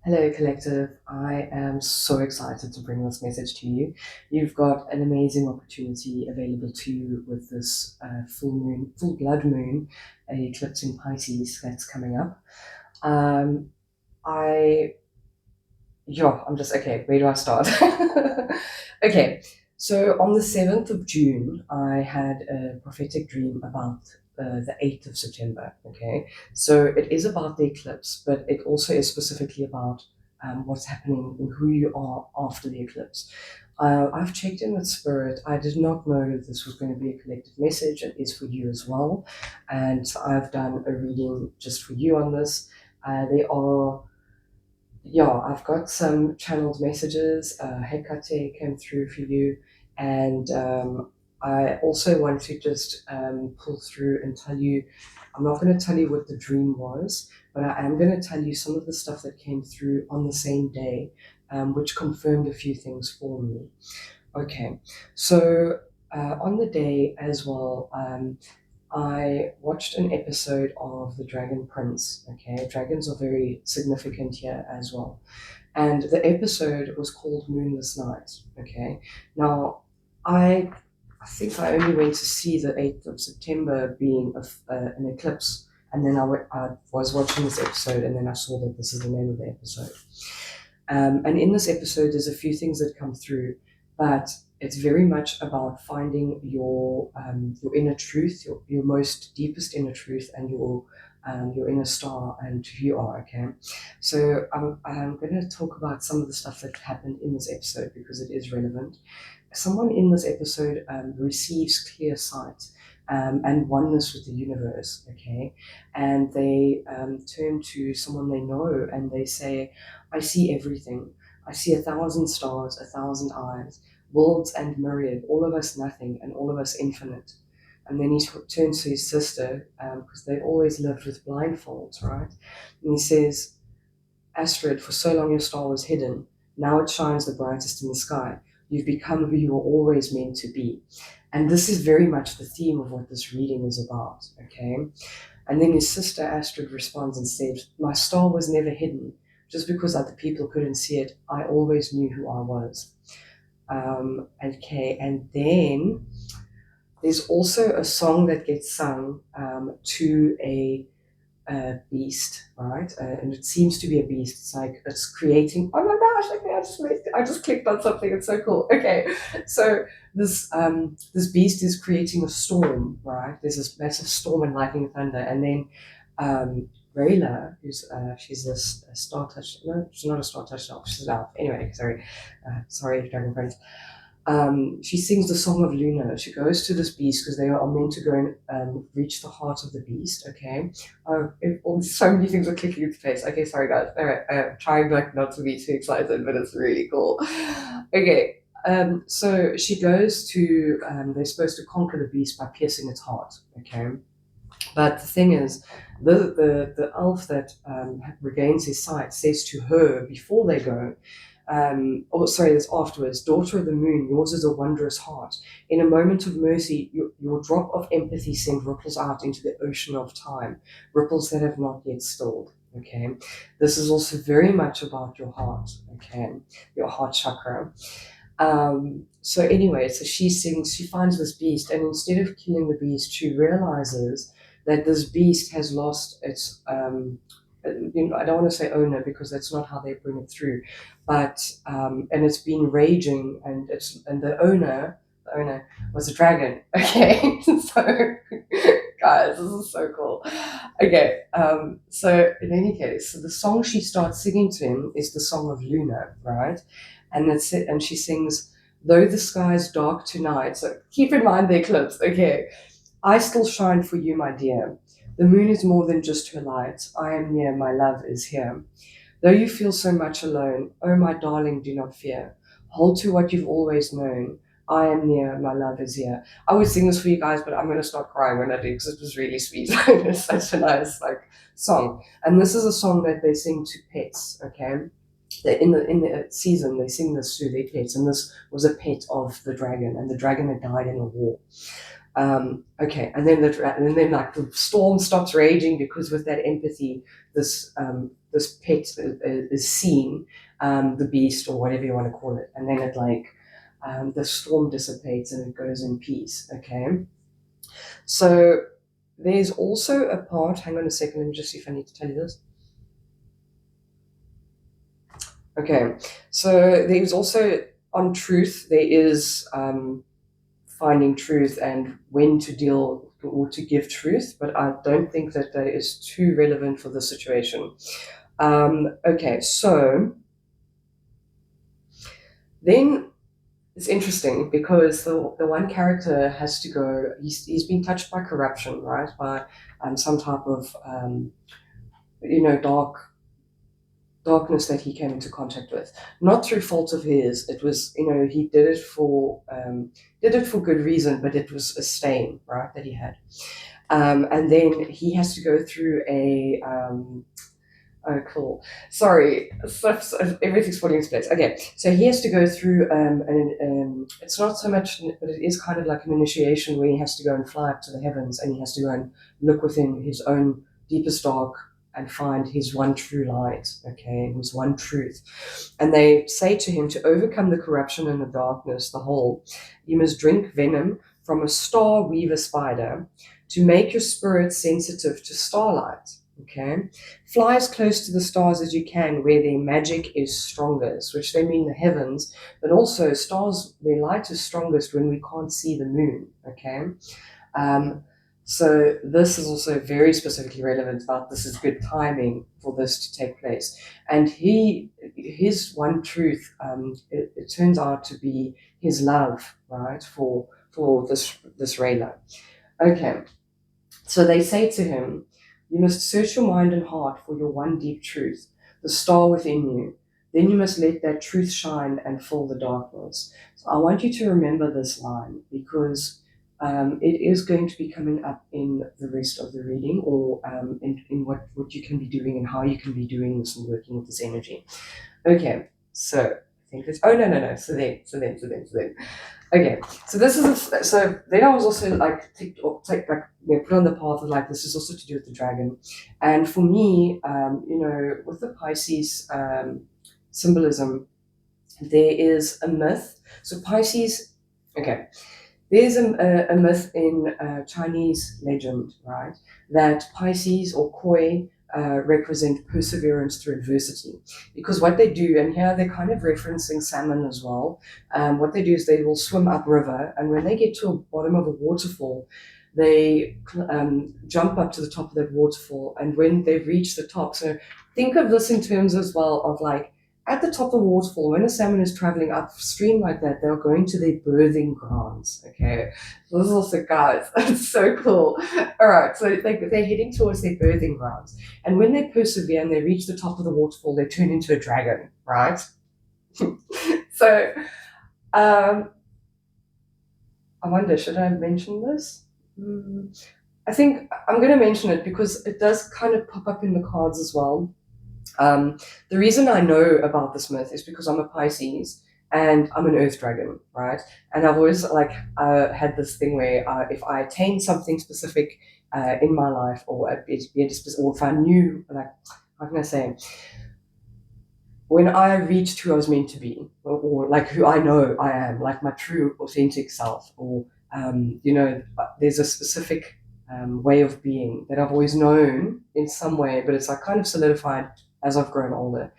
Hello, collective. I am so excited to bring this message to you. You've got an amazing opportunity available to you with this full blood moon eclipse in Pisces that's coming up. Um, I, I'm just, okay, where do I start? Okay, so on the 7th of June, I had a prophetic dream about the 8th of September. Okay, so it is about the eclipse, but it also is specifically about what's happening and who you are after the eclipse. I've checked in with Spirit. I did not know that this was going to be a collective message. It is for you as well. And so I've done a reading just for you on this. They are I've got some channeled messages. Hecate came through for you, and I also want to just pull through and tell you. I'm not going to tell you what the dream was, but I am going to tell you some of the stuff that came through on the same day, which confirmed a few things for me. Okay, so on the day as well, I watched an episode of The Dragon Prince. Okay, dragons are very significant here as well. And the episode was called Moonless Night. Okay, now I think I only went to see the 8th of September being an eclipse, and then I was watching this episode, and then I saw that this is the name of the episode. And in this episode, there's a few things that come through, but it's very much about finding your inner truth, your most deepest inner truth, and your inner star and who you are. Okay, so I'm going to talk about some of the stuff that happened in this episode because it is relevant. Someone in this episode receives clear sight. And oneness with the universe, okay? And they turn to someone they know and they say, I see everything. I see 1,000 stars, 1,000 eyes, worlds and myriad, all of us nothing and all of us infinite. And then he turns to his sister, because they always lived with blindfolds, right? And he says, Astrid, for so long your star was hidden. Now it shines the brightest in the sky. You've become who you were always meant to be. And this is very much the theme of what this reading is about, okay? And then his sister Astrid responds and says, my star was never hidden. Just because other people couldn't see it, I always knew who I was. Okay, and then there's also a song that gets sung to a beast, right? And it seems to be a beast. It's like it's creating. Oh my gosh! Okay, I just clicked on something. It's so cool. Okay, so this beast is creating a storm, right? There's this massive storm and lightning and thunder, and then Rayla, she's a star touch. No, she's not a star touch elf. She's an elf. Anyway, sorry, Dragon Prince. She sings the song of Luna. She goes to this beast because they are meant to go and reach the heart of the beast. Okay. So many things are clicking into place. Okay, sorry guys. All right, I'm trying like not to be too excited, but it's really cool. Okay. So she goes to. They're supposed to conquer the beast by piercing its heart. Okay. But the thing is, the elf that regains his sight says to her before they go, that's afterwards, daughter of the moon, yours is a wondrous heart. In a moment of mercy, your drop of empathy sent ripples out into the ocean of time, ripples that have not yet stilled. Okay, this is also very much about your heart. Okay, your heart chakra. So anyway, so she sings, she finds this beast, and instead of killing the beast, she realizes that this beast has lost its I don't want to say owner because that's not how they bring it through, but and it's been raging, and the owner was a dragon. Okay, so guys, this is so cool. Okay, so in any case, so the song she starts singing to him is the song of Luna, right? And that's it, and she sings, "Though the sky's dark tonight." So keep in mind the eclipse. Okay, I still shine for you, my dear. The moon is more than just her light. I am near, my love is here. Though you feel so much alone, oh my darling, do not fear. Hold to what you've always known. I am near, my love is here. I would sing this for you guys, but I'm gonna start crying when I do because it was really sweet. It's such a nice song. And this is a song that they sing to pets, okay? In the season they sing this to their pets, and this was a pet of the dragon, and the dragon had died in a war. Okay, and then like the storm stops raging because with that empathy, this this pet is seen, the beast or whatever you want to call it, and then it like the storm dissipates and it goes in peace. Okay, so there's also a part. Hang on a second. Let me just see if I need to tell you this. Okay, so there's also on truth. There is finding truth and when to deal or to give truth, but I don't think that that is too relevant for the situation. Okay, so then it's interesting because the one character has to go, he's been touched by corruption, right? By some type of, darkness that he came into contact with, not through fault of his. It was, he did it for good reason, but it was a stain, right, that he had. And then he has to go through a oh, cool. Sorry, so everything's falling into place. Okay, so he has to go through, it's not so much, but it is kind of like an initiation where he has to go and fly up to the heavens, and he has to go and look within his own deepest dark and find his one true light, okay, his one truth. And they say to him, to overcome the corruption and the darkness, the whole, you must drink venom from a star weaver spider to make your spirit sensitive to starlight. Okay, fly as close to the stars as you can where their magic is strongest, which they mean the heavens, but also stars, their light is strongest when we can't see the moon. Okay, so this is also very specifically relevant about this is good timing for this to take place. And his one truth, it turns out to be his love, right, for this Rayla. Okay, so they say to him, you must search your mind and heart for your one deep truth, the star within you. Then you must let that truth shine and fill the darkness. So I want you to remember this line because it is going to be coming up in the rest of the reading, or in what you can be doing and how you can be doing this and working with this energy. Okay, so I think this. Oh no. So then. Okay, so this is so then I was also like put on the path of like this is also to do with the dragon, and for me, with the Pisces symbolism, there is a myth. So Pisces, okay, there's a myth in Chinese legend, right, that Pisces or Koi represent perseverance through adversity. Because what they do, and here they're kind of referencing salmon as well, what they do is they will swim upriver, and when they get to the bottom of a waterfall, they jump up to the top of that waterfall, and when they reach the top, so think of this in terms as well of like, at the top of the waterfall, when a salmon is traveling upstream like that, they're going to their birthing grounds. Okay, so this is also, guys, it's so cool. All right, so they're heading towards their birthing grounds, and when they persevere and they reach the top of the waterfall, they turn into a dragon, right? So, I wonder, should I mention this? I think I'm going to mention it because it does kind of pop up in the cards as well. The reason I know about this myth is because I'm a Pisces and I'm an earth dragon, right? And I've always had this thing where if I attain something specific in my life, or if I knew, like, how can I say, when I reached who I was meant to be, or like who I know I am, like my true authentic self, or there's a specific way of being that I've always known in some way, but it's like kind of solidified as I've grown older.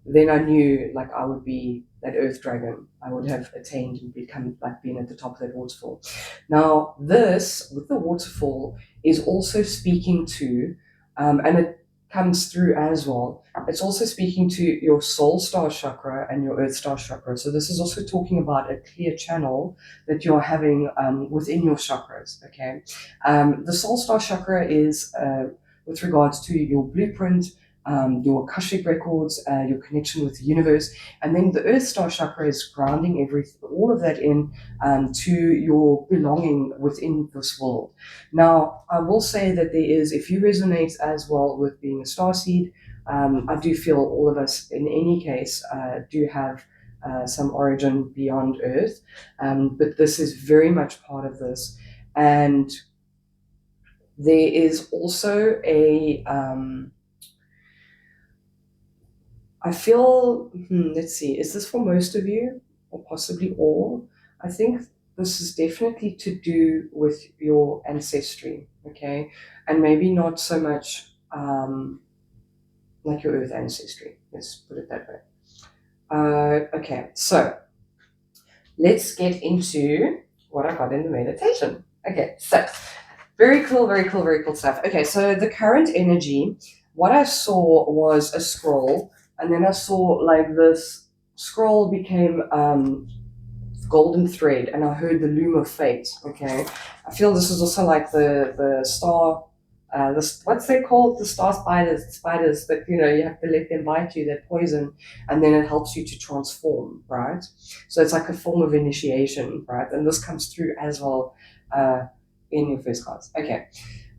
Then I knew like I would be that earth dragon. I would have attained and become like being at the top of that waterfall. Now this with the waterfall is also speaking to, and it comes through as well. It's also speaking to your soul star chakra and your earth star chakra. So this is also talking about a clear channel that you're having within your chakras. Okay, the soul star chakra is with regards to your blueprint, your Akashic records, your connection with the universe, and then the Earth Star chakra is grounding all of that in to your belonging within this world. Now, I will say that there is, if you resonate as well with being a starseed, I do feel all of us, in any case, do have some origin beyond Earth, but this is very much part of this, and there is also a I feel, let's see, is this for most of you or possibly all? I think this is definitely to do with your ancestry, okay? And maybe not so much like your earth ancestry. Let's put it that way. Okay, so let's get into what I got in the meditation. Okay, so very cool, very cool, very cool stuff. Okay, so the current energy, what I saw was a scroll, and then I saw like this scroll became golden thread, and I heard the loom of fate. Okay, I feel this is also like the star. What's they called? The star spiders that you have to let them bite you, that poison, and then it helps you to transform, right? So it's like a form of initiation, right? And this comes through as well in your first cards. Okay.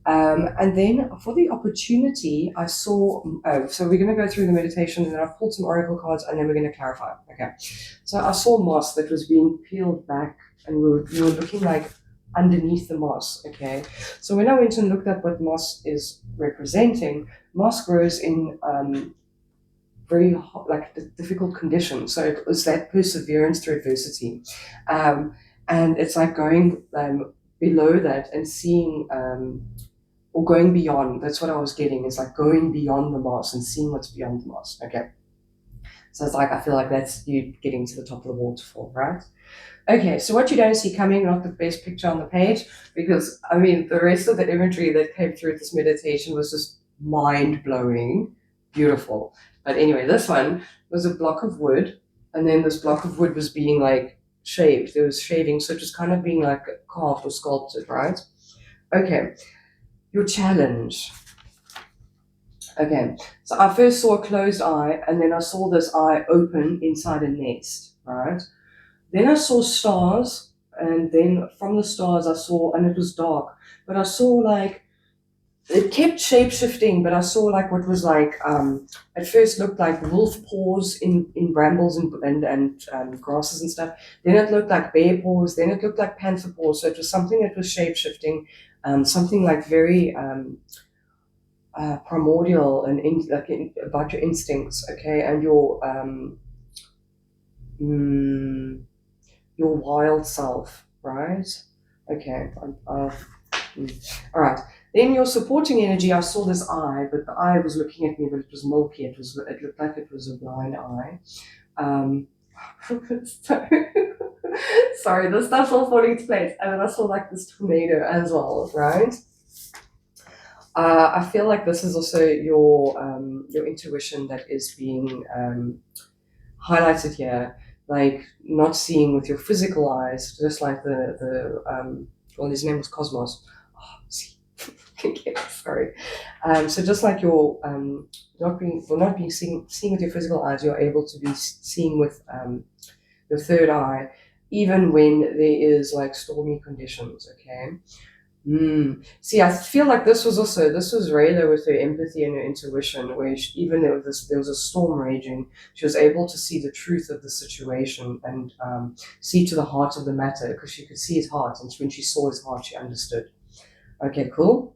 And then for the opportunity, I saw, so we're going to go through the meditation, and then I've pulled some oracle cards, and then we're going to clarify. Okay. So I saw moss that was being peeled back, and we were looking like underneath the moss. Okay. So when I went and looked at what moss is representing, moss grows in very like difficult conditions. So it was that perseverance through adversity. And it's like going below that and seeing or going beyond. That's what I was getting. It's like going beyond the moss and seeing what's beyond the moss. Okay. So it's like, I feel like that's you getting to the top of the waterfall, right? Okay, so what you don't see coming, not the best picture on the page, because I mean, the rest of the imagery that came through this meditation was just mind blowing, beautiful. But anyway, this one was a block of wood, and then this block of wood was being like shaved. There was shaving, so it was kind of being like carved or sculpted, right? Okay, your challenge. Okay, so I first saw a closed eye, and then I saw this eye open inside a nest, right? Then I saw stars, and then from the stars I saw, and it was dark, but I saw like, it kept shape shifting, but I saw like what was like, at first looked like wolf paws in brambles and grasses and stuff. Then it looked like bear paws, then it looked like panther paws, so it was something that was shape shifting, something like very, primordial and about your instincts, okay, and your wild self, right? Okay. All right. Then your supporting energy. I saw this eye, but the eye was looking at me, but it was milky. It looked like it was a blind eye. Sorry, the stuff's all falling into place. And then I saw like this tornado as well, right? I feel like this is also your intuition that is being highlighted here, like not seeing with your physical eyes, just like well, his name was Cosmos. Oh, see, sorry. So just like you're not being seeing with your physical eyes, you're able to be seeing with your third eye, even when there is like stormy conditions. Okay. See, I feel like this was Rayla with her empathy and her intuition, where even though there was a storm raging, she was able to see the truth of the situation and see to the heart of the matter, because she could see his heart, and when she saw his heart, she understood. Okay, cool.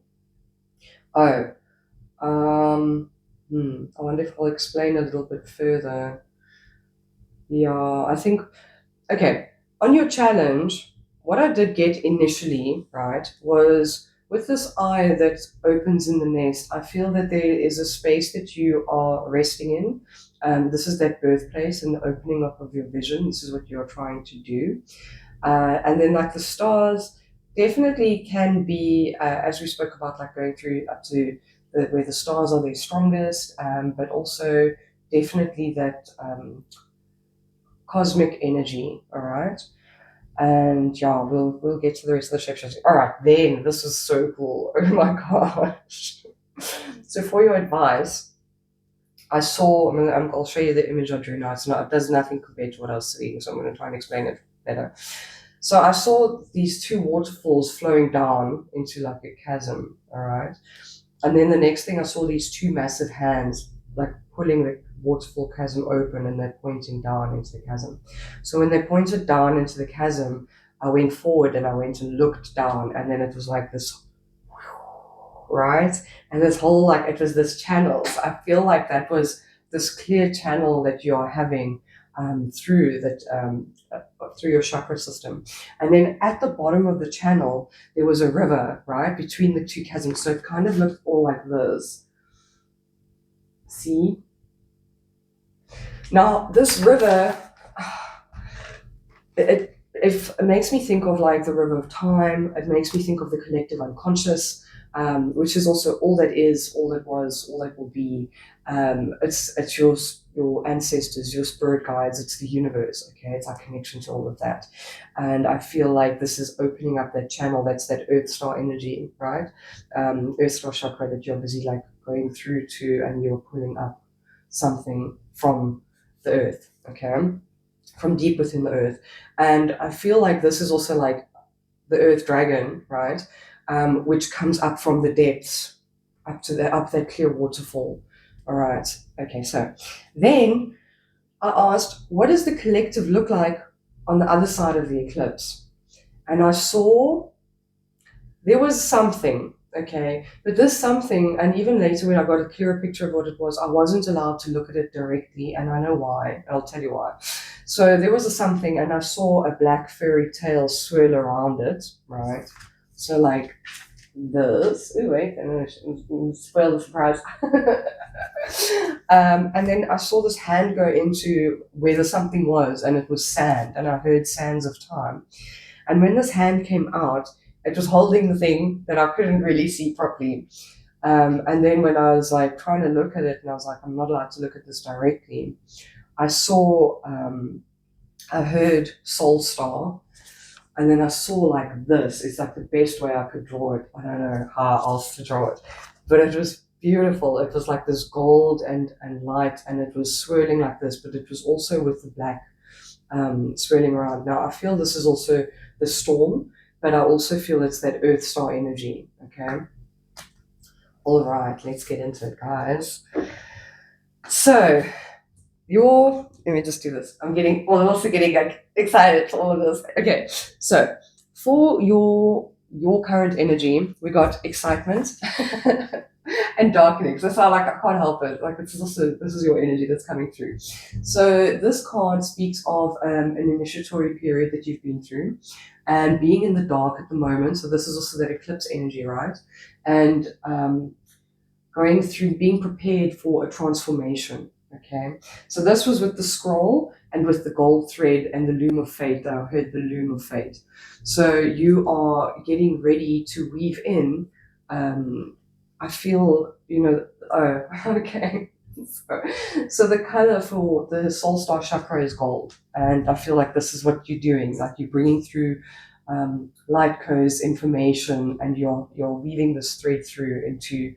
Oh, I wonder if I'll explain a little bit further. Yeah, I think, okay, on your challenge, what I did get initially, right, was with this eye that opens in the nest, I feel that there is a space that you are resting in. This is that birthplace and the opening up of your vision. This is what you're trying to do. And then, like the stars, definitely can be, as we spoke about, like going through up to where the stars are their strongest, but also definitely that cosmic energy. All right. And yeah, we'll get to the rest of the shape. All right, then this is so cool. Oh my gosh! So for your advice, I saw. I'll show you the image I drew now. It does nothing compared to what I was seeing. So I'm going to try and explain it better. So I saw these two waterfalls flowing down into like a chasm. All right, and then the next thing I saw these two massive hands like pulling the waterfall chasm open, and they're pointing down into the chasm. So when they pointed down into the chasm, I went forward and I went and looked down, and then it was like this, right? And this whole, like, it was this channel. So I feel like that was this clear channel that you are having through your chakra system. And then at the bottom of the channel, there was a river, right, between the two chasms. So it kind of looked all like this. See? Now, this river, it makes me think of like the river of time. It makes me think of the collective unconscious, which is also all that is, all that was, all that will be. It's your ancestors, your spirit guides. It's the universe. Okay, it's our connection to all of that. And I feel like this is opening up that channel. That's that Earth Star energy, right? Earth Star chakra that you're busy like going through to, and you're pulling up something from the earth. Okay, from deep within the earth. And I feel like this is also like the earth dragon, right? Which comes up from the depths, up that clear waterfall. All right. Okay, so then I asked, what does the collective look like on the other side of the eclipse? And I saw there was something, okay, but this something, and even later when I got a clearer picture of what it was, I wasn't allowed to look at it directly, and I know why. I'll tell you why. So there was a something, and I saw a black fairy tail swirl around it, right? So like this. Oh wait, I'm gonna spoil the surprise. And then I saw this hand go into where the something was, and it was sand, and I heard sands of time. And when this hand came out, it was holding the thing that I couldn't really see properly. And then when I was like trying to look at it, and I was like, I'm not allowed to look at this directly, I saw, I heard Soul Star, and then I saw like this. It's like the best way I could draw it. I don't know how else to draw it, but it was beautiful. It was like this gold and light, and it was swirling like this, but it was also with the black swirling around. Now I feel this is also the storm, but I also feel it's that Earth Star energy. Okay. All right, let's get into it, guys. So let me just do this. I'm also getting like excited for all of this. Okay, so for your current energy, we got excitement and darkening. So it's not like I can't help it. Like this is your energy that's coming through. So this card speaks of an initiatory period that you've been through, and being in the dark at the moment. So this is also that eclipse energy, right? And going through being prepared for a transformation. Okay, so this was with the scroll and with the gold thread and the loom of fate. I heard the loom of fate. So you are getting ready to weave in. I feel, oh, okay. So the color for the soul star chakra is gold, and I feel like this is what you're doing. Like you're bringing through light codes, information, and you're weaving this thread through into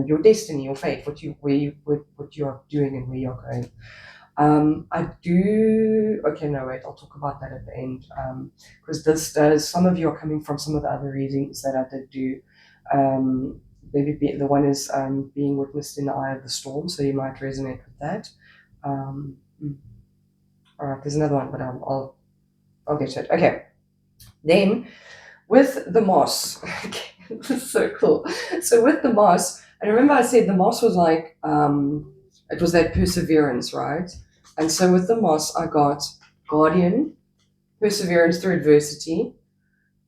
your destiny, your fate, what you're doing and where you're going. Okay, no, wait, I'll talk about that at the end, because some of you are coming from some of the other readings that I did do. Maybe the one is being witnessed in the eye of the storm, so you might resonate with that. All right, there's another one, but I'll get to it. Okay, then with the moss, okay, this is so cool. So with the moss, and remember I said the moss was like, it was that perseverance, right? And so with the moss, I got guardian, perseverance through adversity,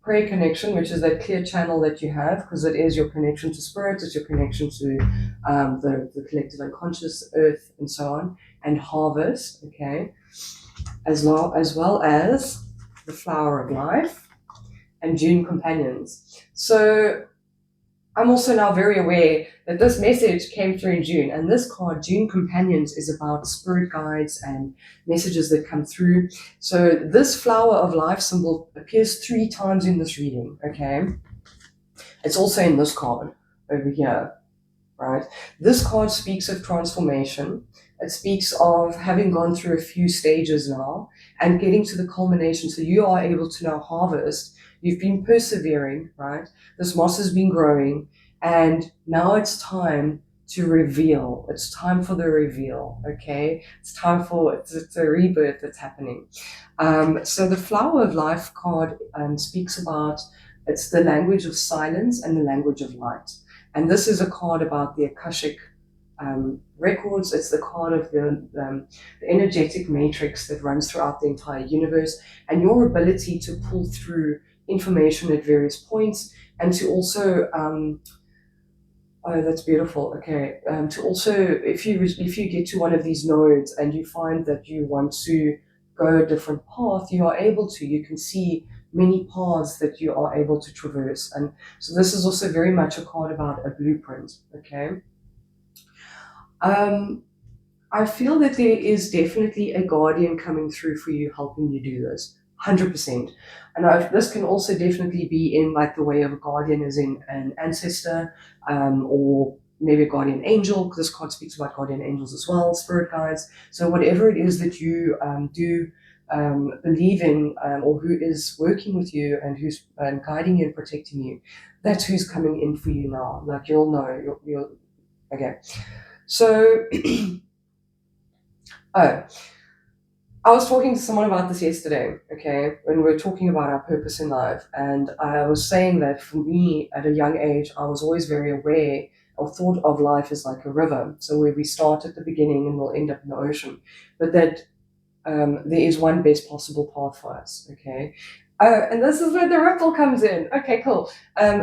prayer connection, which is that clear channel that you have, because it is your connection to spirit, it's your connection to the collective unconscious, earth, and so on, and harvest, okay, as well as the flower of life and June companions. So I'm also now very aware that this message came through in June, and this card, June Companions, is about spirit guides and messages that come through. So this flower of life symbol appears 3 times in this reading, okay? It's also in this card over here, right? This card speaks of transformation. It speaks of having gone through a few stages now and getting to the culmination. So you are able to now harvest. You've been persevering, right? This moss has been growing, and now it's time to reveal. It's time for the reveal, okay? It's a rebirth that's happening. So the Flower of Life card speaks about, it's the language of silence and the language of light. And this is a card about the Akashic records. It's the card of the energetic matrix that runs throughout the entire universe, and your ability to pull through information at various points, and to also oh, that's beautiful. Okay. To also, if you get to one of these nodes and you find that you want to go a different path, you are able to. You can see many paths that you are able to traverse, and so this is also very much a card about a blueprint. Okay. Um, I feel that there is definitely a guardian coming through for you, helping you do this. 100%. And this can also definitely be in like the way of a guardian, as in an ancestor, or maybe a guardian angel, because this card speaks about guardian angels as well, spirit guides. So whatever it is that you do believe in, or who is working with you and who's guiding you and protecting you, that's who's coming in for you now. Like you'll know, you'll okay. So, oh, I was talking to someone about this yesterday, okay, when we were talking about our purpose in life. And I was saying that for me, at a young age, I was always very aware or thought of life as like a river. So, where we start at the beginning and we'll end up in the ocean. But that there is one best possible path for us, okay? And this is where the ripple comes in. Okay, cool.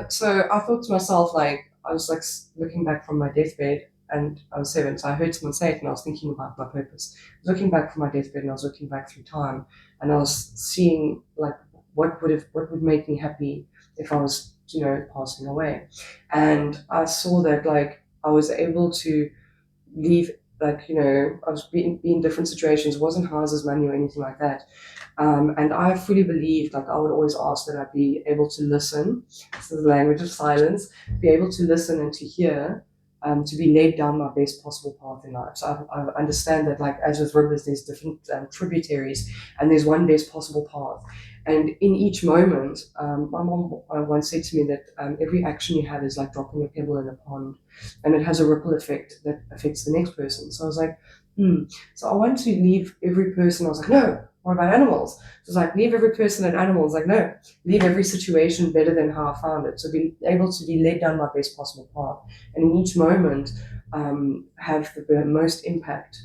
So I thought to myself, like, I was like looking back from my deathbed, and I was 7, so I heard someone say it, and I was thinking about my purpose. I was looking back from my deathbed, and I was looking back through time, and I was seeing like what would make me happy if I was, passing away. And I saw that like I was able to leave, like, I was being in different situations. It wasn't houses, money, or anything like that. And I fully believed, like, I would always ask that I'd be able to listen. This is the language of silence. Be able to listen and to hear, to be led down my best possible path in life. So I understand that, like, as with rivers, there's different tributaries, and there's one best possible path. And in each moment, my mom once said to me that every action you have is like dropping a pebble in a pond, and it has a ripple effect that affects the next person. So I was like, So I want to leave every person. I was like, no, what about animals? So it's like, leave every person and animals. Like, no, leave every situation better than how I found it. So be able to be led down my best possible path. And in each moment, have the most impact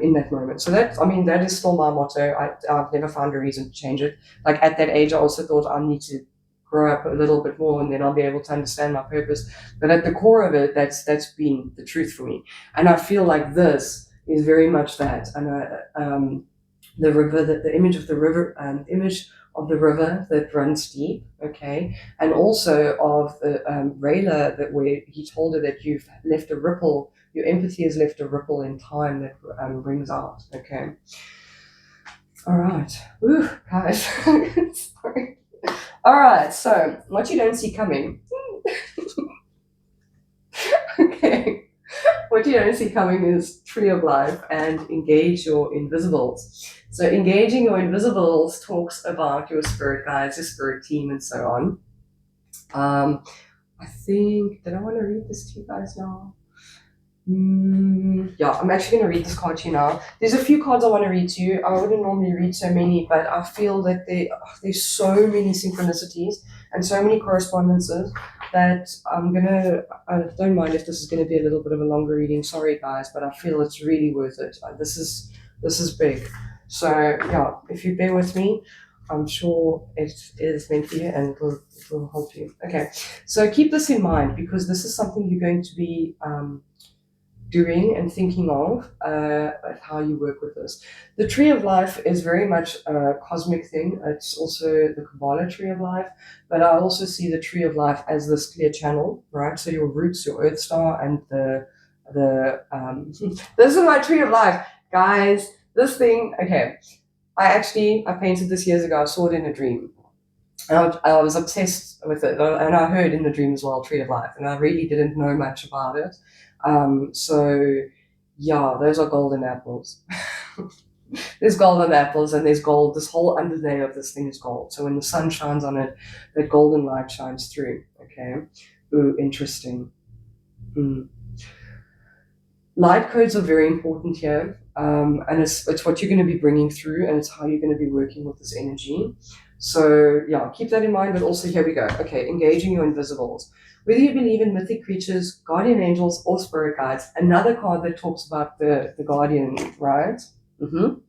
in that moment. So that is still my motto. I've never found a reason to change it. Like at that age, I also thought I need to grow up a little bit more, and then I'll be able to understand my purpose. But at the core of it, that's been the truth for me. And I feel like this is very much that. And the river, the image of the river, that runs deep, okay, and also of the Rayla, that where he told her that you've left a ripple, your empathy has left a ripple in time that brings out, okay. All right, ooh, guys, sorry. All right, so what you don't see coming. Okay, what you don't see coming is Tree of Life and engage your invisibles. So engaging your invisibles talks about your spirit guides, your spirit team, and so on. I think, did I want to read this to you guys now? Yeah, I'm actually going to read this card to you now. There's a few cards I want to read to you. I wouldn't normally read so many, but I feel that there's so many synchronicities and so many correspondences that I don't mind if this is going to be a little bit of a longer reading. Sorry, guys, but I feel it's really worth it. This is big. So, yeah, if you bear with me, I'm sure it is meant for you, and it will help you. Okay, so keep this in mind, because this is something you're going to be doing and thinking of how you work with this. The Tree of Life is very much a cosmic thing. It's also the Kabbalah Tree of Life, but I also see the Tree of Life as this clear channel, right? So your roots, your Earth Star, and the this is my Tree of Life, guys. This thing, okay. I painted this years ago. I saw it in a dream. I was obsessed with it, and I heard in the dream as well, Tree of Life, and I really didn't know much about it. So yeah, those are golden apples. There's golden apples, and there's gold. This whole underlay of this thing is gold. So when the sun shines on it, that golden light shines through. Okay. Ooh, interesting. Light codes are very important here, and it's what you're going to be bringing through, and it's how you're going to be working with this energy. So yeah, keep that in mind, but also here we go. Okay, engaging your invisibles. Whether you believe in mythic creatures, guardian angels, or spirit guides, another card that talks about the guardian, right? You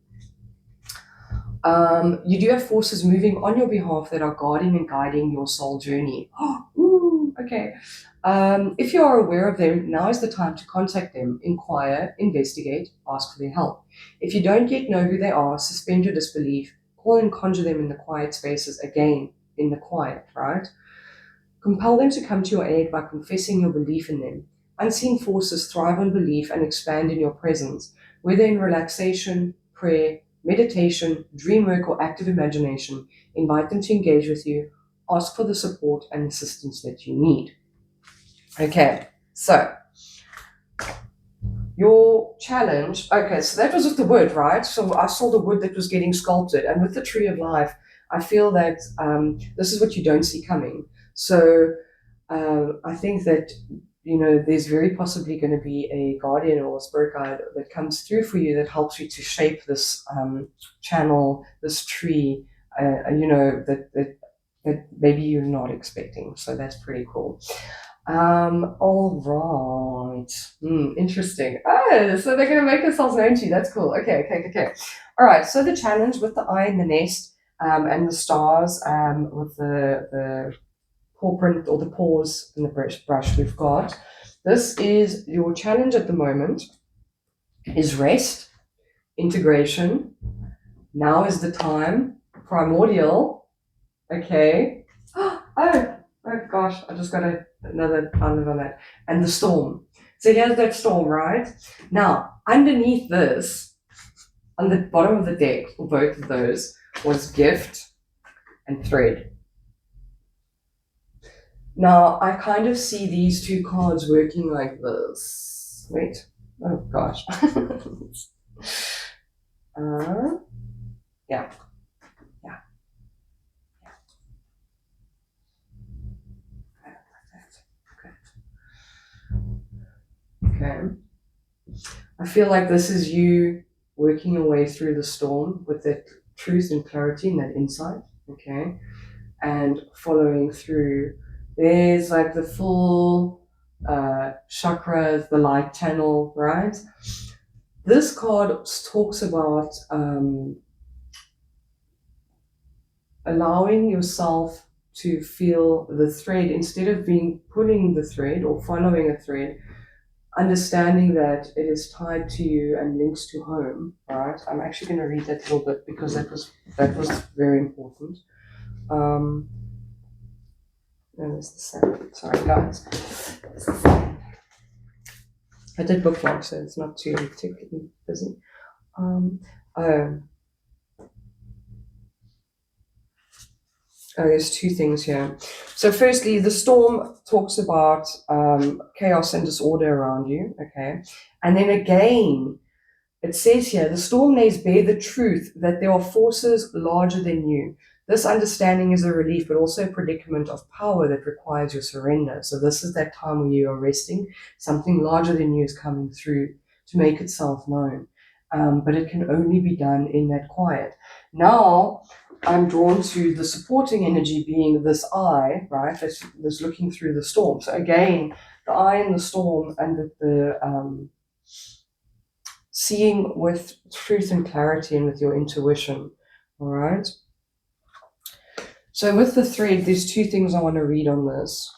do have forces moving on your behalf that are guarding and guiding your soul journey. Ooh, okay. If you are aware of them, now is the time to contact them, inquire, investigate, ask for their help. If you don't yet know who they are, suspend your disbelief, call and conjure them in the quiet spaces, again, in the quiet, right? Compel them to come to your aid by confessing your belief in them. Unseen forces thrive on belief and expand in your presence, whether in relaxation, prayer, meditation, dream work, or active imagination. Invite them to engage with you. Ask for the support and assistance that you need. Okay, so your challenge. Okay, so that was with the wood, right? So I saw the wood that was getting sculpted, and with the tree of life, I feel that this is what you don't see coming. So I think that there's very possibly going to be a guardian or a spirit guide that comes through for you that helps you to shape this channel, this tree, that maybe you're not expecting. So that's pretty cool. All right. Interesting. Oh, so they're going to make themselves known to you. That's cool. Okay. All right. So the challenge with the eye in the nest, and the stars, with the paw print or the paws in the brush we've got. This is your challenge at the moment, is rest, integration. Now is the time. Primordial. Okay. Oh gosh, I just got another download on that. And the storm. So here's that storm, right? Now, underneath this, on the bottom of the deck, or both of those, was gift and thread. Now, I kind of see these two cards working like this. Wait. Oh gosh. Yeah. Okay. I feel like this is you working your way through the storm with that truth and clarity and that insight. Okay. And following through. There's like the full chakras, the light channel, right? This card talks about allowing yourself to feel the thread instead of pulling the thread or following a thread, understanding that it is tied to you and links to home. Right? I'm actually going to read that a little bit because that was very important. No, it's the same. Sorry, guys. I did bookmark, so it's not too particularly busy. There's two things here. So firstly, the storm talks about chaos and disorder around you, okay? And then again, it says here, the storm lays bare the truth that there are forces larger than you. This understanding is a relief, but also a predicament of power that requires your surrender. So this is that time where you are resting. Something larger than you is coming through to make itself known. But it can only be done in that quiet. Now, I'm drawn to the supporting energy being this eye, right? That's looking through the storm. So again, the eye in the storm and the seeing with truth and clarity and with your intuition. All right. So with the thread, there's two things I want to read on this,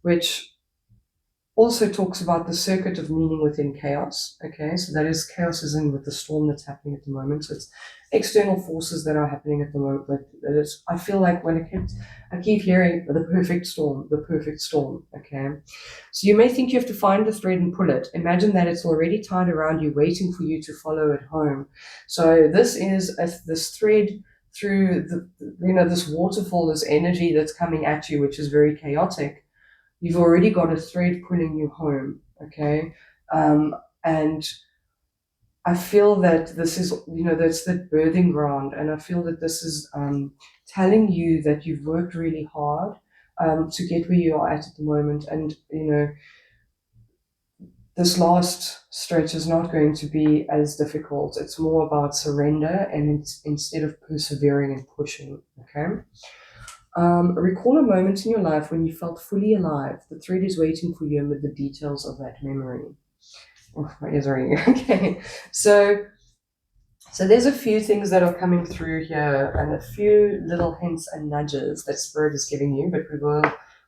which also talks about the circuit of meaning within chaos. Okay, so that is chaos is in with the storm that's happening at the moment. So it's external forces that are happening at the moment. But I feel like I keep hearing the perfect storm. Okay, so you may think you have to find the thread and pull it. Imagine that it's already tied around you, waiting for you to follow it home. So this is this thread through this waterfall, this energy that's coming at you, which is very chaotic. You've already got a thread pulling you home, okay? And I feel that this is, that's the birthing ground. And I feel that this is telling you that you've worked really hard to get where you are at the moment. And, this last stretch is not going to be as difficult. It's more about surrender, and it's instead of persevering and pushing, okay? Recall a moment in your life when you felt fully alive. The thread is waiting for you with the details of that memory. Oh, my ears are ringing. Okay, so there's a few things that are coming through here, and a few little hints and nudges that Spirit is giving you, but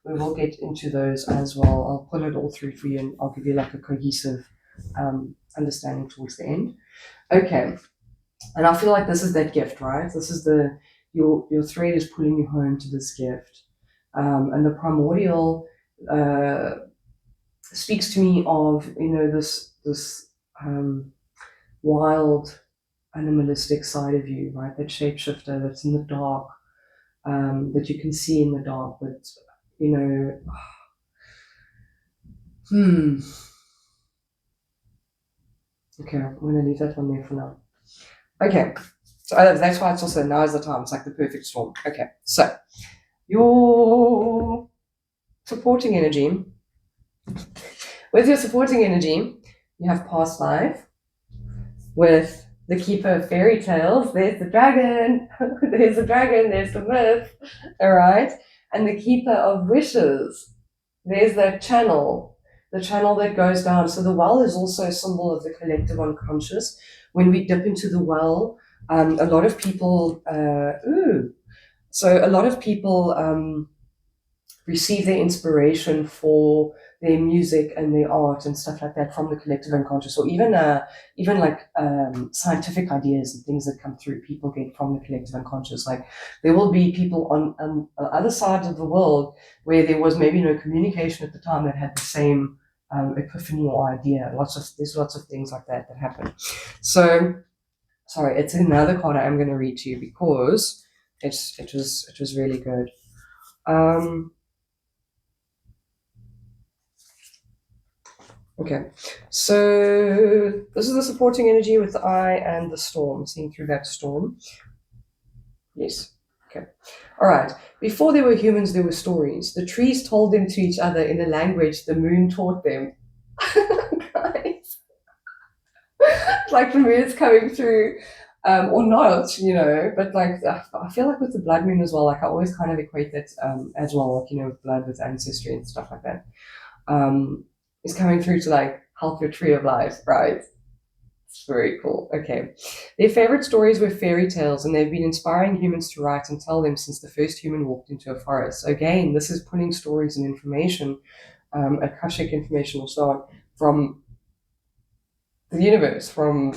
we will get into those as well. I'll pull it all through for you, and I'll give you like a cohesive understanding towards the end. Okay, and I feel like this is that gift, right? This is your thread is pulling you home to this gift, and the primordial speaks to me of this wild animalistic side of you, right? That shapeshifter that's in the dark, that you can see in the dark, but okay, I'm gonna leave that one there for now. Okay, so that's why it's also now is the time. It's like the perfect storm. Okay, so your supporting energy. With your supporting energy, you have past life. With the keeper of fairy tales, there's the dragon. There's the dragon. There's the myth. All right, and the keeper of wishes. There's that channel. The channel that goes down. So the well is also a symbol of the collective unconscious. When we dip into the well, a lot of people, receive their inspiration for their music and their art and stuff like that from the collective unconscious, or even like scientific ideas and things that come through, people get from the collective unconscious. Like there will be people on other sides of the world where there was maybe no communication at the time that had the same epiphany or idea. There's lots of things like that happen. So, sorry, it's another card I'm going to read to you because it was really good. Okay, so this is the supporting energy with the eye and the storm, seeing through that storm. Yes, okay. All right, before there were humans, there were stories. The trees told them to each other in a language the moon taught them. Guys, like the moon's coming through, or not, but like I feel like with the blood moon as well, like I always kind of equate that as well, like, with blood, with ancestry and stuff like that. Is coming through to like help your tree of life, right? It's very cool. Okay. Their favorite stories were fairy tales, and they've been inspiring humans to write and tell them since the first human walked into a forest. So again, this is pulling stories and information, Akashic information or so on, from the universe, from,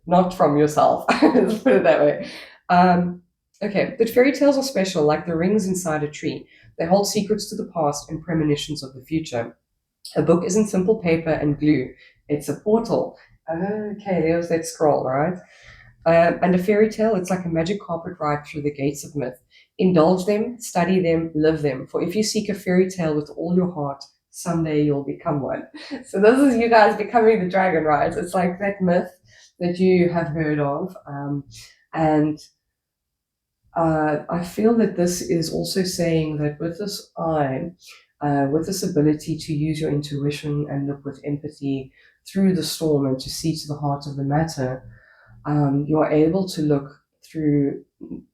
not from yourself. Let's put it that way. Okay, but fairy tales are special, like the rings inside a tree. They hold secrets to the past and premonitions of the future. A book isn't simple paper and glue. It's a portal. Okay, there's that scroll, right? And a fairy tale, it's like a magic carpet ride through the gates of myth. Indulge them, study them, live them. For if you seek a fairy tale with all your heart, someday you'll become one. So this is you guys becoming the dragon, right? It's like that myth that you have heard of. And I feel that this is also saying that with this eye, with this ability to use your intuition and look with empathy through the storm and to see to the heart of the matter, you're able to look through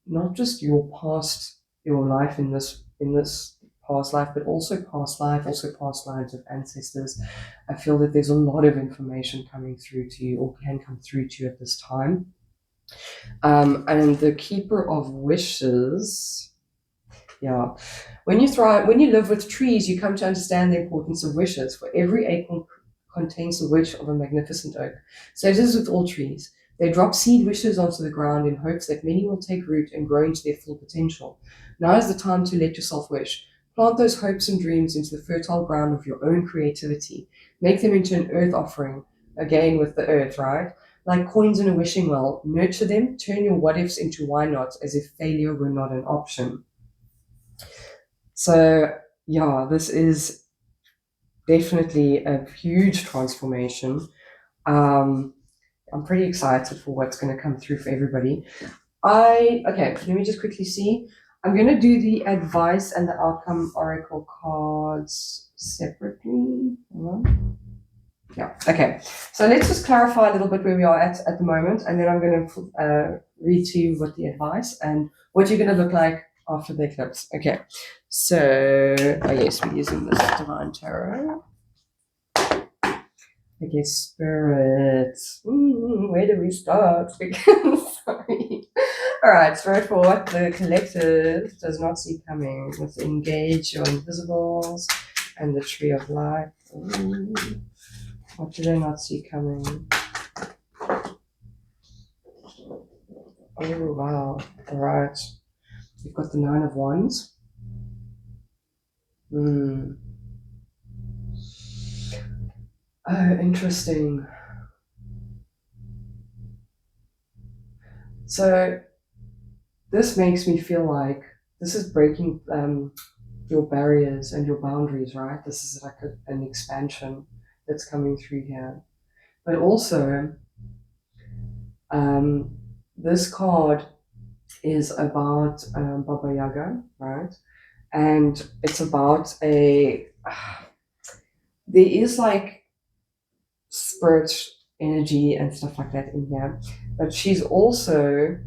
not just your life in this past life, but also past lives of ancestors. I feel that there's a lot of information coming through to you, or can come through to you at this time. And the keeper of wishes. Yeah. When you live with trees, you come to understand the importance of wishes. For every acorn contains the wish of a magnificent oak. So it is with all trees. They drop seed wishes onto the ground in hopes that many will take root and grow into their full potential. Now is the time to let yourself wish. Plant those hopes and dreams into the fertile ground of your own creativity. Make them into an earth offering, again with the earth, right? Like coins in a wishing well. Nurture them, turn your what-ifs into why-nots, as if failure were not an option. So, yeah, this is definitely a huge transformation. I'm pretty excited for what's going to come through for everybody. Okay, let me just quickly see. I'm going to do the advice and the outcome oracle cards separately. Yeah. Okay. So let's just clarify a little bit where we are at the moment, and then I'm going to read to you what the advice and what you're going to look like after the eclipse. Okay. So, oh yes, we're using this Divine Tarot. Okay, Spirit. Where do we start? Sorry. All right, Spirit, for what the collective does not see coming with Engage Your Invisibles and the Tree of Life. What do they not see coming? Oh, wow. All right. You've got the Nine of Wands. Oh, interesting. So this makes me feel like this is breaking your barriers and your boundaries, right? This is like an expansion that's coming through here. But also, this card is about Baba Yaga, right? And it's about there is like spirit energy and stuff like that in here, but she's also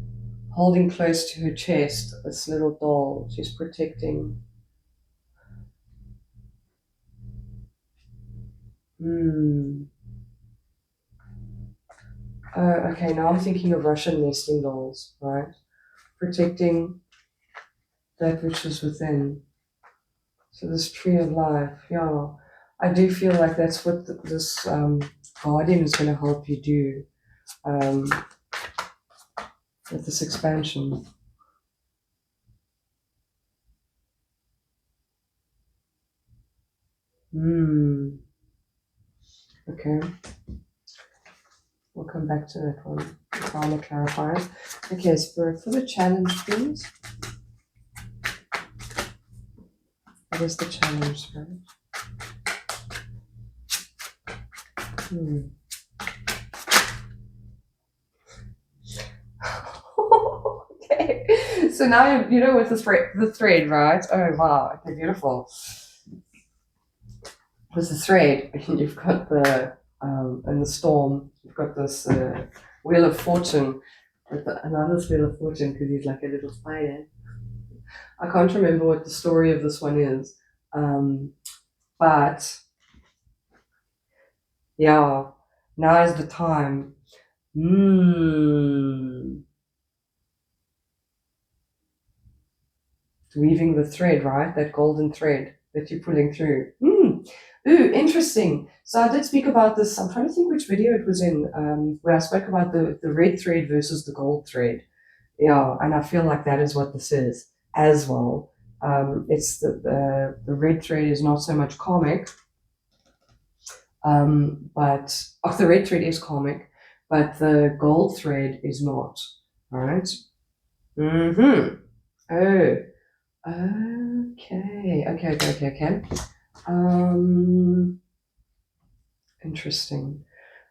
holding close to her chest this little doll. She's protecting. Okay, now I'm thinking of Russian nesting dolls, right? Protecting that which is within. So this tree of life, yeah. I do feel like that's what this guardian is going to help you do with this expansion. Okay. We'll come back to that one. Trying to clarify. Okay, Spirit, for the challenge, please. What is the challenge, Spirit? Okay. So now you know with the thread, right? Oh wow. Okay, beautiful. With the thread, you've got the in the storm, you've got this Wheel of Fortune. Another Wheel of Fortune because he's like a little spider. I can't remember what the story of this one is, but yeah, now is the time. Weaving the thread, right? That golden thread that you're pulling through. Ooh, interesting. So I did speak about this. I'm trying to think which video it was in, where I spoke about the red thread versus the gold thread. Yeah, and I feel like that is what this is as well. It's the red thread is not so much karmic, but the red thread is karmic, but the gold thread is not. All right. Oh. Okay. Interesting.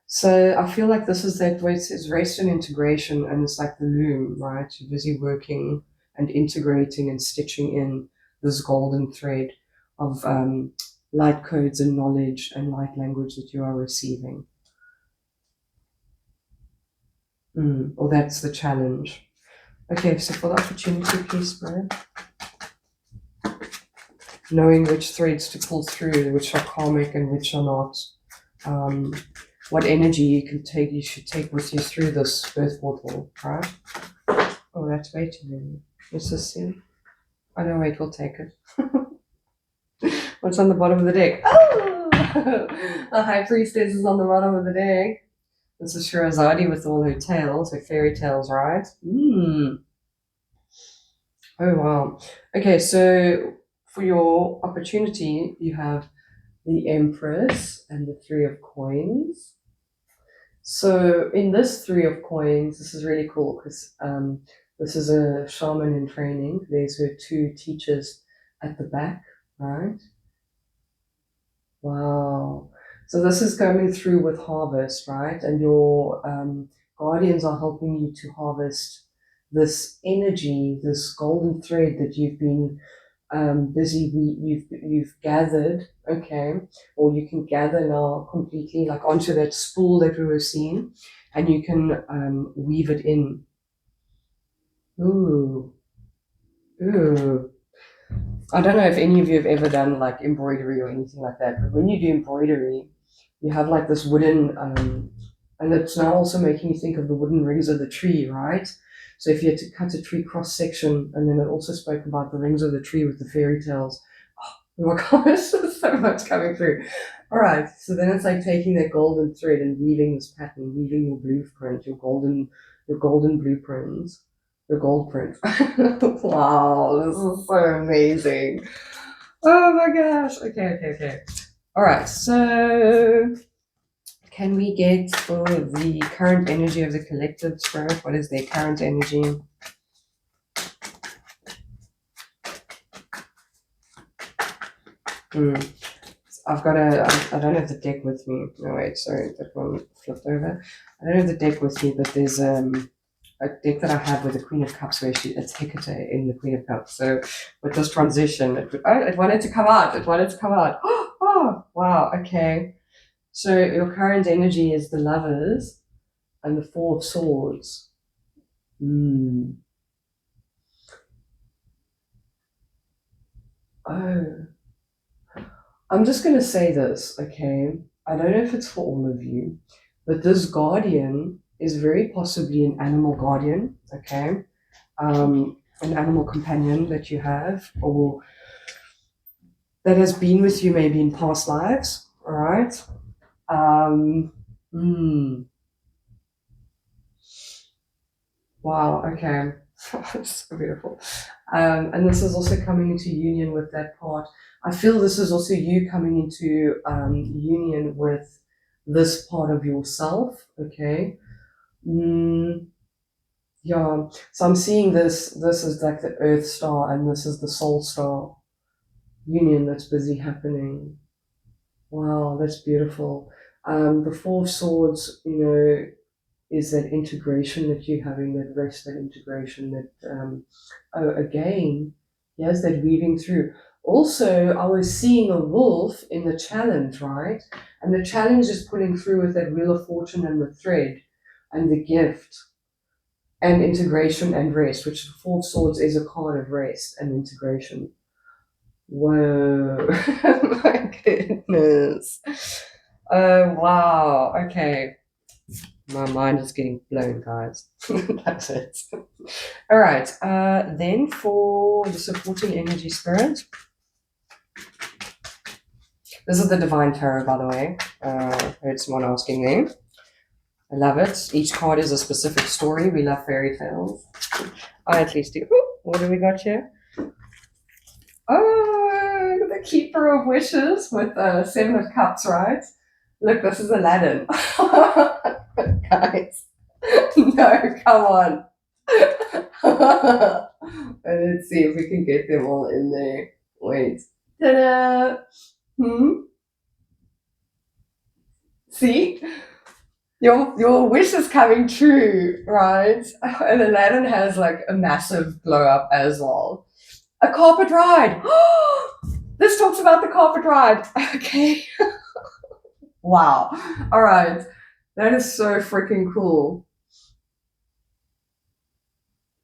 So I feel like this is that way it's rest and integration, and it's like the loom, right? You're busy working and integrating and stitching in this golden thread of light codes and knowledge and light language that you are receiving. Or that's the challenge. Okay, so for the opportunity, please, Spirit. Knowing which threads to pull through, which are karmic and which are not. What energy you should take with you through this birth portal, right? Oh, that's way too many. What's this in? Oh no, wait, we'll take it. What's on the bottom of the deck? Oh! The High Priestess is on the bottom of the deck. This is Shirazadi with all her tales, her fairy tales, right? Oh wow. Okay, so for your opportunity, you have the Empress and the Three of Coins. So in this Three of Coins, this is really cool because this is a shaman in training. There's her two teachers at the back, right? Wow. So this is coming through with harvest, right? And your guardians are helping you to harvest this energy, this golden thread that you've been busy. You've gathered, okay, or you can gather now completely, like onto that spool that we were seeing, and you can weave it in. Ooh, ooh. I don't know if any of you have ever done like embroidery or anything like that, but when you do embroidery, you have like this wooden, and it's now also making me think of the wooden rings of the tree, right? So if you had to cut a tree cross section, and then it also spoke about the rings of the tree with the fairy tales. Oh my gosh, there's so much coming through. All right, so then it's like taking that golden thread and weaving this pattern, weaving your blueprint, your golden blueprint, your gold print. Wow, this is so amazing. Oh my gosh. Okay. All right, so can we get for the current energy of the collective spirit? What is their current energy? I've got I don't have the deck with me. No, wait, sorry, that one flipped over. I don't have the deck with me, but there's a deck that I have with the Queen of Cups where it's Hecate in the Queen of Cups. So with this transition, it wanted to come out. It wanted to come out. Oh, wow, okay. So your current energy is the Lovers and the Four of Swords. Oh. I'm just going to say this, okay? I don't know if it's for all of you, but this guardian is very possibly an animal guardian, okay? An animal companion that you have, or that has been with you maybe in past lives, all right? Wow, okay. So beautiful. And this is also coming into union with that part. I feel this is also you coming into union with this part of yourself, okay? Yeah, so I'm seeing this is like the Earth star and this is the Soul star union that's busy happening. Wow, that's beautiful. The Four of Swords, is that integration that you're having, that rest, that integration, that again, yes, that weaving through. Also, I was seeing a wolf in the challenge, right? And the challenge is pulling through with that Wheel of Fortune and the thread and the gift and integration and rest, which the Four of Swords is a card of rest and integration. Whoa, my goodness. Oh, wow, okay. My mind is getting blown, guys. That's it. All right. Then for the supporting energy spirit, this is the Divine Tarot, by the way. I heard someone asking there. I love it. Each card is a specific story. We love fairy tales. I at least do. Ooh, what do we got here? Oh, the Keeper of Wishes with Seven of Cups, right? Look, this is Aladdin. Guys. No, come on. And let's see if we can get them all in there. Wait. Ta-da! See? Your wish is coming true, right? And Aladdin has like a massive glow up as well. A carpet ride! This talks about the carpet ride. Okay. Wow. All right. That is so freaking cool.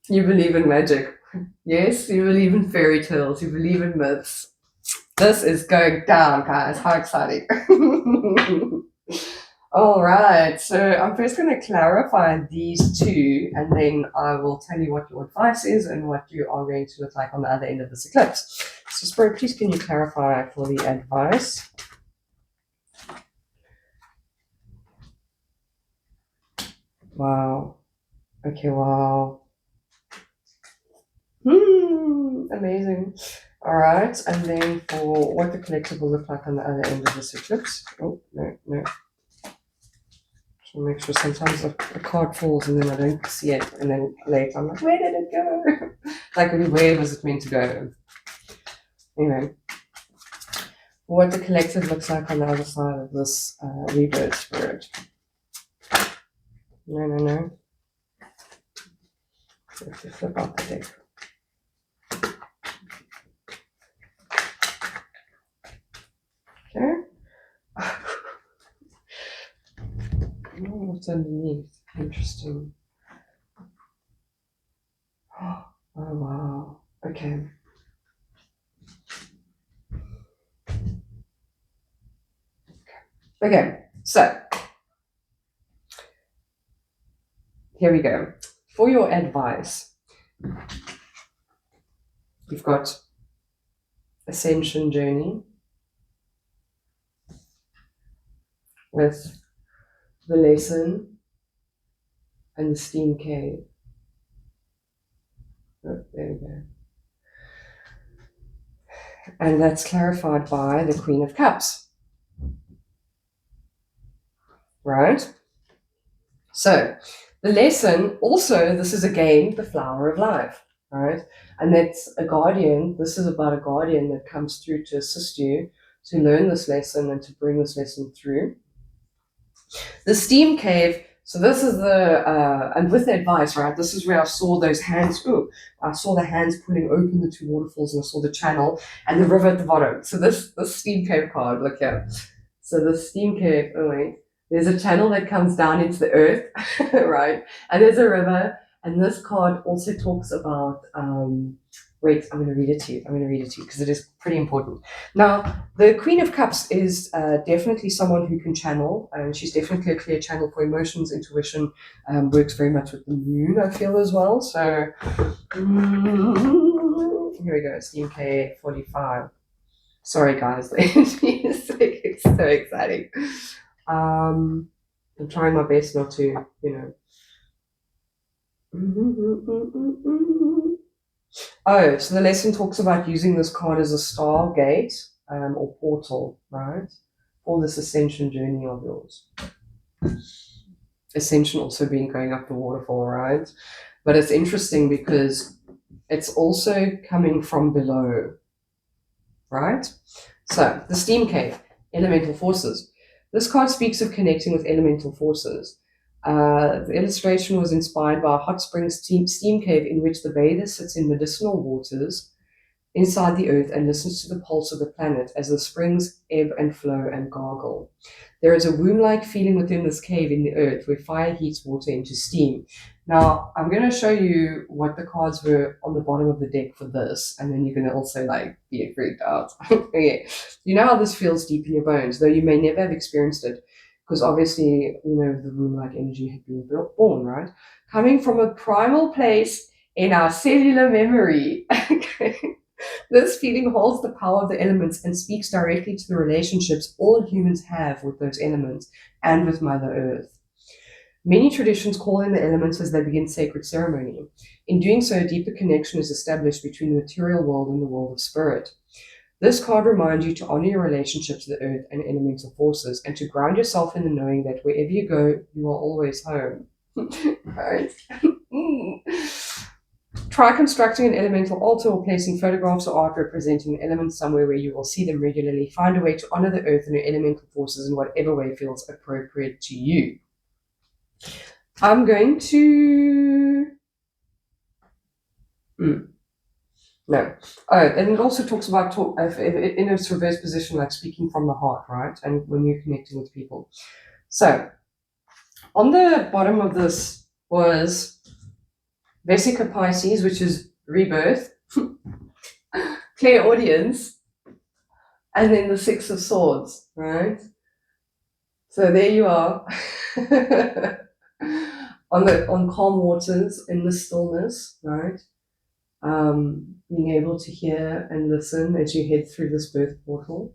You believe in magic. Yes, you believe in fairy tales. You believe in myths. This is going down, guys. How exciting. All right. So I'm first going to clarify these two, and then I will tell you what your advice is and what you are going to look like on the other end of this eclipse. So Spirit, please can you clarify for the advice? Wow. Okay, wow. Amazing. All right, and then for what the collective will look like on the other end of this eclipse. Oh, no. So make sure sometimes a card falls and then I don't see it, and then later I'm like, where did it go? Like, where was it meant to go? Anyway, what the collective looks like on the other side of this rebirth spirit. No. So if you flip out the deck. what's underneath. Interesting. Oh, wow. Okay. Okay, so here we go. For your advice, you've got Ascension Journey with the lesson and the steam cave. Oh, there we go. And that's clarified by the Queen of Cups. Right? So, the lesson, also, this is again the flower of life, right? And that's a guardian. This is about a guardian that comes through to assist you to learn this lesson and to bring this lesson through. The steam cave, so this is the, and with the advice, right, this is where I saw those hands, I saw the hands pulling open the two waterfalls, and I saw the channel and the river at the bottom. So this steam cave card, look here. So the steam cave, oh wait, there's a channel that comes down into the earth, right? And there's a river, and this card also talks about, wait, I'm going to read it to you. Because it is pretty important. Now, the Queen of Cups is definitely someone who can channel, and she's definitely a clear channel for emotions. Intuition works very much with the moon, I feel, as well. So, here we go, Steam K45. Sorry, guys, the energy is so exciting. I'm trying my best not to, Oh, so the lesson talks about using this card as a stargate or portal, right? For this ascension journey of yours. Ascension also being going up the waterfall, right? But it's interesting because it's also coming from below, right? So, the steam cave, elemental forces. This card speaks of connecting with elemental forces. The illustration was inspired by a hot spring steam cave in which the bather sits in medicinal waters inside the earth and listens to the pulse of the planet as the springs ebb and flow and gargle. There is a womb-like feeling within this cave in the earth where fire heats water into steam. Now, I'm going to show you what the cards were on the bottom of the deck for this, and then you're going to also be freaked out. Okay. You know how this feels deep in your bones, though you may never have experienced it, because obviously, the womb-like energy had been born, right? Coming from a primal place in our cellular memory. This feeling holds the power of the elements and speaks directly to the relationships all humans have with those elements and with Mother Earth. Many traditions call in the elements as they begin sacred ceremony. In doing so, a deeper connection is established between the material world and the world of spirit. This card reminds you to honor your relationship to the earth and elemental forces and to ground yourself in the knowing that wherever you go, you are always home. Right? Try constructing an elemental altar or placing photographs or art representing the elements somewhere where you will see them regularly. Find a way to honor the earth and your elemental forces in whatever way feels appropriate to you. I'm going to... No. Oh, and it also talks about in a reverse position, like speaking from the heart, right? And when you're connecting with people. So, on the bottom of this was Vesica Pisces, which is rebirth, clairaudience, and then the Six of Swords, right? So there you are, on calm waters in the stillness, right? Being able to hear and listen as you head through this birth portal.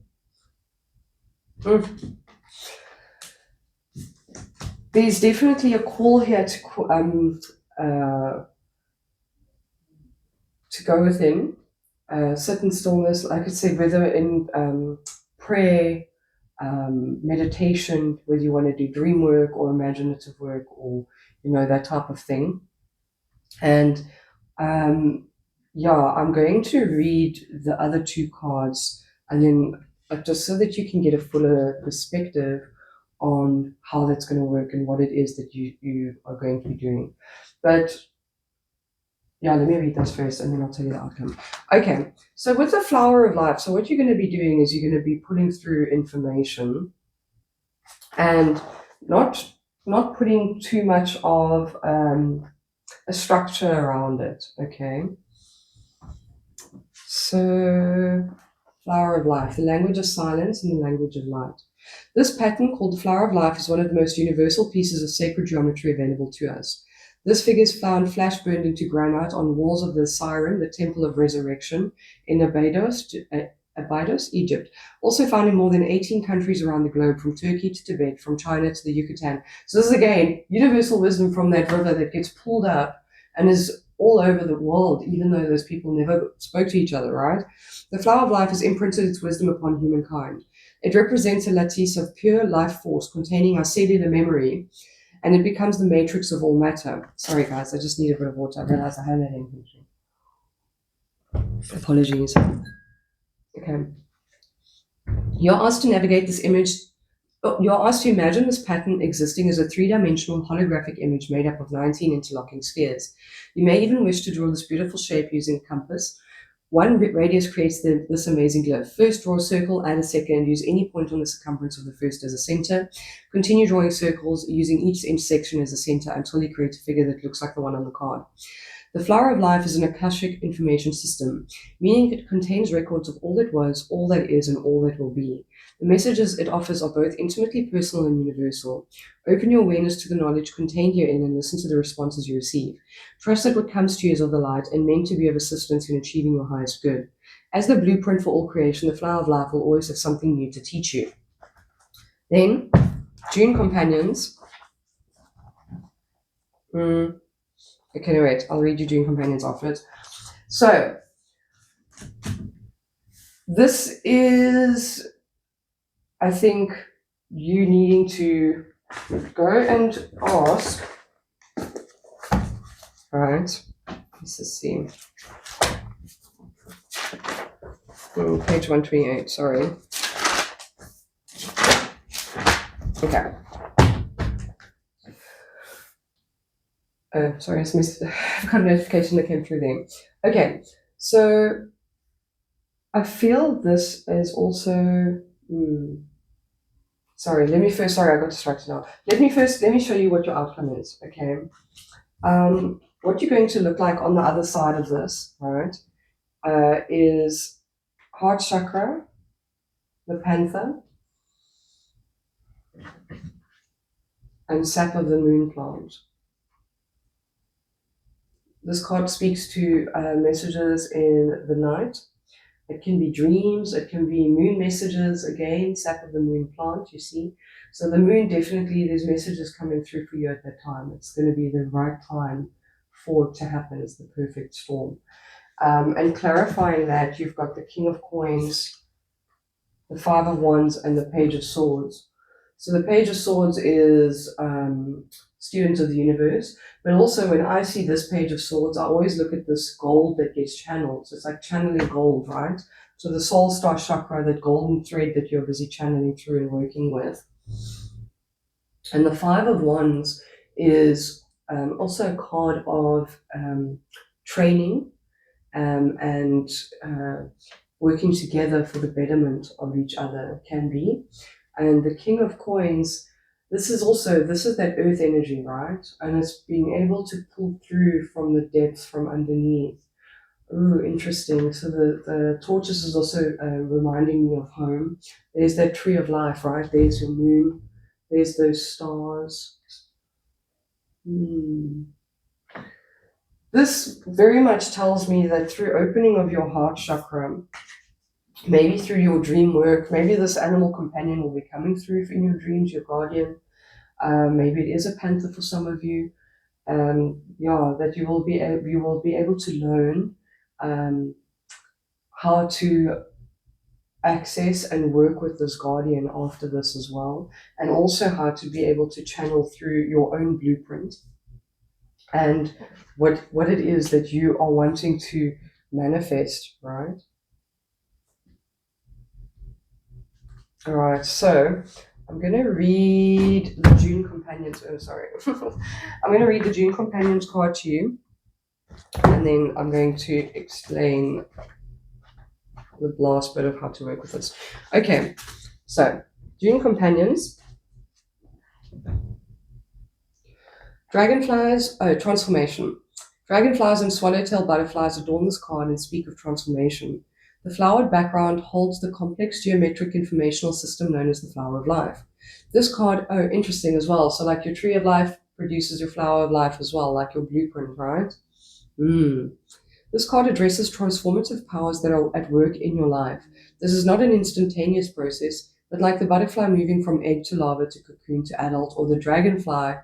There's definitely a call here to go within, sit in stillness, like I said, whether in prayer, meditation, whether you want to do dream work or imaginative work or, that type of thing. And I'm going to read the other two cards and then just so that you can get a fuller perspective on how that's going to work and what it is that you are going to be doing. But let me read this first and then I'll tell you the outcome. Okay, so with the flower of life, so what you're going to be doing is you're going to be pulling through information and not not putting too much of a structure around it, okay? So, flower of life, the language of silence and the language of light. This pattern, called the flower of life, is one of the most universal pieces of sacred geometry available to us. This figure is found flash burned into granite on walls of the Siren, the Temple of Resurrection, in Abydos, Egypt. Also found in more than 18 countries around the globe, from Turkey to Tibet, from China to the Yucatan. So this is, again, universal wisdom from that river that gets pulled up and is all over the world, even though those people never spoke to each other, right? The flower of life has imprinted its wisdom upon humankind. It represents a lattice of pure life force containing our cellular memory, and it becomes the matrix of all matter. Sorry, guys, I just need a bit of water. I realized I haven't had anything. Apologies. Okay. You're asked to navigate this image. You're asked to imagine this pattern existing as a three-dimensional holographic image made up of 19 interlocking spheres. You may even wish to draw this beautiful shape using a compass. One radius creates this amazing glyph. First, draw a circle, add a second, use any point on the circumference of the first as a center. Continue drawing circles, using each intersection as a center until you create a figure that looks like the one on the card. The flower of life is an Akashic information system, meaning it contains records of all that was, all that is, and all that will be. The messages it offers are both intimately personal and universal. Open your awareness to the knowledge contained herein and listen to the responses you receive. Trust that what comes to you is of the light and meant to be of assistance in achieving your highest good. As the blueprint for all creation, the flower of life will always have something new to teach you. Then, June companions. Okay, wait, I'll read you June companions afterwards. So, this is, I think, you needing to go and ask. Right, let's just see. Page 128, sorry. Okay. Sorry, I just missed. I've got a notification that came through there. Okay, so I feel this is also. Sorry, I got distracted now. Let me show you what your outcome is, okay? What you're going to look like on the other side of this, right, is heart chakra, the panther, and sap of the moon plant. This card speaks to messages in the night. It can be dreams, it can be moon messages, again, sap of the moon plant, you see. So the moon, definitely, there's messages coming through for you at that time. It's going to be the right time for it to happen. It's the perfect storm. And clarifying that, you've got the King of Coins, the Five of Wands, and the Page of Swords. So the Page of Swords is student of the universe, but also when I see this Page of Swords, I always look at this gold that gets channeled. So it's like channeling gold, right? So the soul star chakra, that golden thread that you're busy channeling through and working with. And the Five of Wands is also a card of training and working together for the betterment of each other, can be. And the King of Coins, this is that earth energy, right? And it's being able to pull through from the depths, from underneath. Ooh, interesting. So the tortoise is also reminding me of home. There's that tree of life, right? There's your moon. There's those stars. This very much tells me that through opening of your heart chakra, maybe through your dream work, maybe this animal companion will be coming through in your dreams, your guardian. Maybe it is a panther for some of you. That you will be able to learn how to access and work with this guardian after this as well, and also how to be able to channel through your own blueprint and what it is that you are wanting to manifest, right? All right, so I'm going to read the June Companions. Oh, sorry. I'm going to read the June Companions card to you, and then I'm going to explain the last bit of how to work with this. Okay, so June Companions. Dragonflies, transformation. Dragonflies and swallowtail butterflies adorn this card and speak of transformation. The flowered background holds the complex geometric informational system known as the flower of life. This card, oh, interesting as well. So, like your tree of life produces your flower of life as well, like your blueprint, right? This card addresses transformative powers that are at work in your life. This is not an instantaneous process, but like the butterfly moving from egg to larva to cocoon to adult, or the dragonfly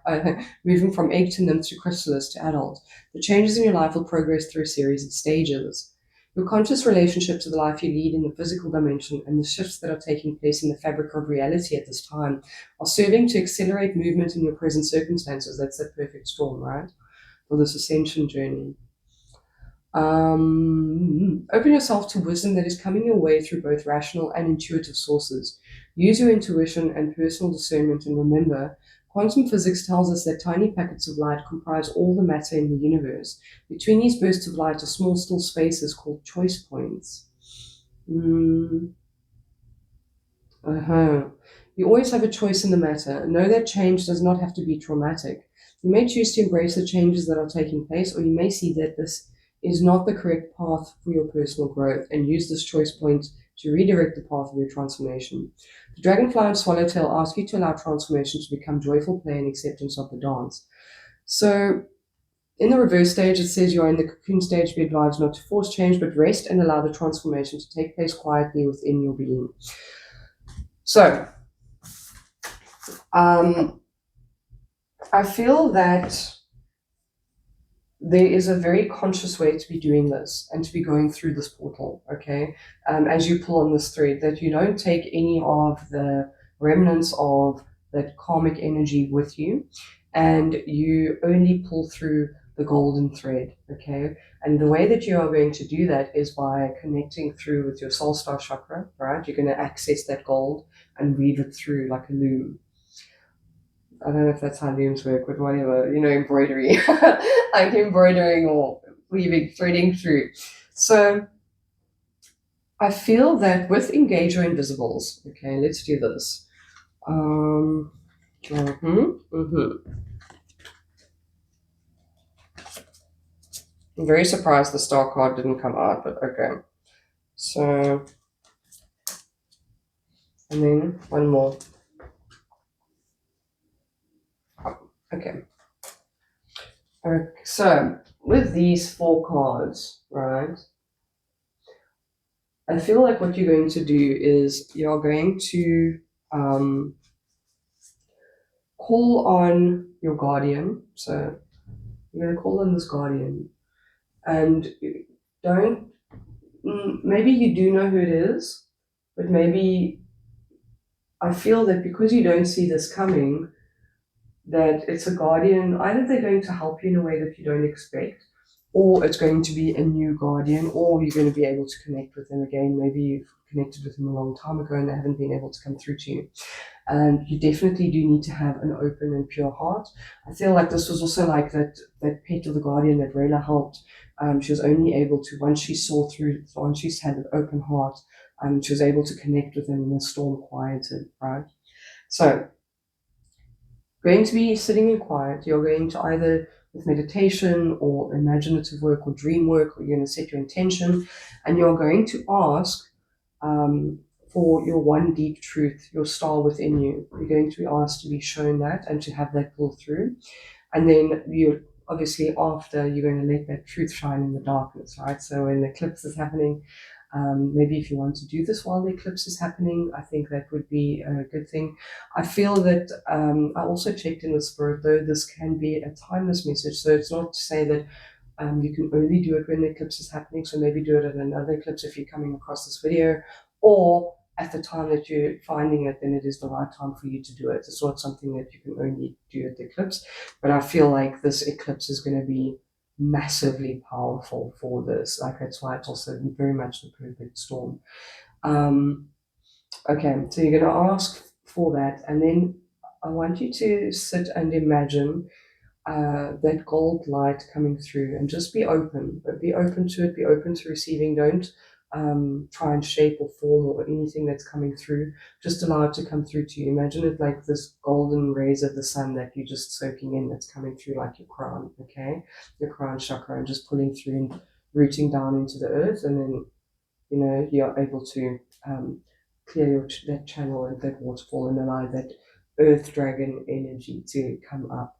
moving from egg to nymph to chrysalis to adult, the changes in your life will progress through a series of stages. Your conscious relationship to the life you lead in the physical dimension and the shifts that are taking place in the fabric of reality at this time are serving to accelerate movement in your present circumstances. That's that perfect storm, right? For this ascension journey. Open yourself to wisdom that is coming your way through both rational and intuitive sources. Use your intuition and personal discernment, and remember, quantum physics tells us that tiny packets of light comprise all the matter in the universe. Between these bursts of light are small, still spaces called choice points. You always have a choice in the matter. Know that change does not have to be traumatic. You may choose to embrace the changes that are taking place, or you may see that this is not the correct path for your personal growth and use this choice point to redirect the path of your transformation. The dragonfly and swallowtail ask you to allow transformation to become joyful play and acceptance of the dance. So, in the reverse stage, it says you are in the cocoon stage, be advised not to force change, but rest and allow the transformation to take place quietly within your being. So, I feel that there is a very conscious way to be doing this and to be going through this portal, okay? As you pull on this thread, that you don't take any of the remnants of that karmic energy with you, and you only pull through the golden thread, okay? And the way that you are going to do that is by connecting through with your soul star chakra, right? You're going to access that gold and weave it through like a loom. I don't know if that's how looms work, but whatever, embroidery, like embroidering or weaving, threading through. So I feel that with Engage Your Invisibles, okay, let's do this. I'm very surprised the star card didn't come out, but okay. So, and then one more. Okay. So, with these 4 cards, right, I feel like what you're going to do is you're going to call on your guardian. So you're going to call on this guardian, and don't, maybe you do know who it is, but maybe I feel that because you don't see this coming, that it's a guardian, either they're going to help you in a way that you don't expect, or it's going to be a new guardian, or you're going to be able to connect with them again. Maybe you've connected with them a long time ago and they haven't been able to come through to you. And you definitely do need to have an open and pure heart. I feel like this was also like that pet of the guardian that Rayla helped. She was only able to, once she saw through, once she's had an open heart, she was able to connect with them and the storm quieted, right? So, going to be sitting in quiet. You're going to either with meditation or imaginative work or dream work, or you're going to set your intention, and you're going to ask for your one deep truth, your star within you. You're going to be asked to be shown that and to have that pull through. And then you obviously after you're going to let that truth shine in the darkness, right? So when the eclipse is happening, maybe if you want to do this while the eclipse is happening, I think that would be a good thing. I feel that I also checked in with Spirit, though this can be a timeless message. So it's not to say that you can only do it when the eclipse is happening. So maybe do it at another eclipse if you're coming across this video, or at the time that you're finding it, then it is the right time for you to do it. It's not something that you can only do at the eclipse. But I feel like this eclipse is going to be massively powerful for this. Like that's why it's also very much the perfect storm. Okay, so you're going to ask for that, and then I want you to sit and imagine that gold light coming through, and just be open. But be open to it. Be open to receiving. Don't try and shape or form or anything that's coming through. Just allow it to come through to you. Imagine it like this golden rays of the sun that you're just soaking in, that's coming through like your crown, okay? Your crown chakra, and just pulling through and rooting down into the earth, and then, you know, you're able to clear that channel and that waterfall and allow that earth dragon energy to come up.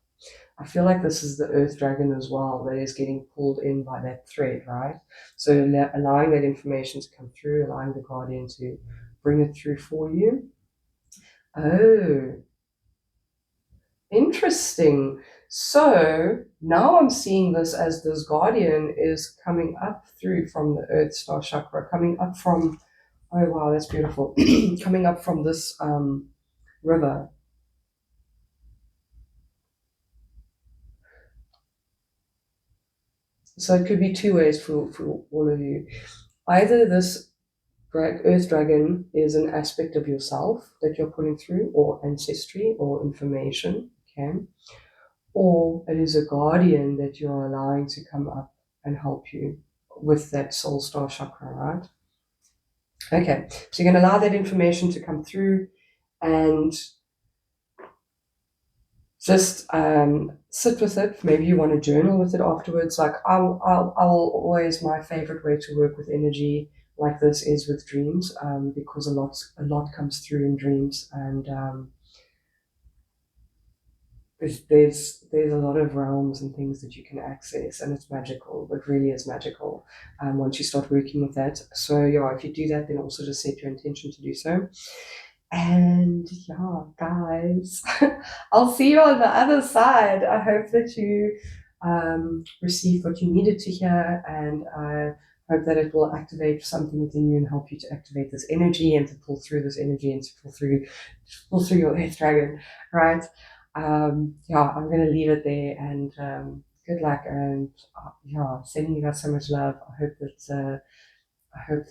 I feel like this is the earth dragon as well that is getting pulled in by that thread, right? So allowing that information to come through, allowing the guardian to bring it through for you. Oh, interesting. So now I'm seeing this as this guardian is coming up through from the earth star chakra, coming up from, oh wow, that's beautiful, coming up from this river. So it could be two ways for all of you. Either this earth dragon is an aspect of yourself that you're pulling through, or ancestry or information, okay? Or it is a guardian that you're allowing to come up and help you with that soul star chakra, right? Okay, so you're going to allow that information to come through and just sit with it. Maybe you want to journal with it afterwards. Like I'll always, my favorite way to work with energy like this is with dreams, because a lot comes through in dreams, and there's a lot of realms and things that you can access, and it's magical. It really is magical once you start working with that. So yeah, if you do that, then also just set your intention to do so. And yeah, guys, I'll see you on the other side. I hope that you received what you needed to hear, and I hope that it will activate something within you and help you to activate this energy and to pull through this energy and to pull through your earth dragon, right? Yeah, I'm gonna leave it there, and good luck, and yeah, sending you guys so much love. I hope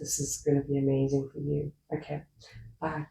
this is gonna be amazing for you. Okay, bye.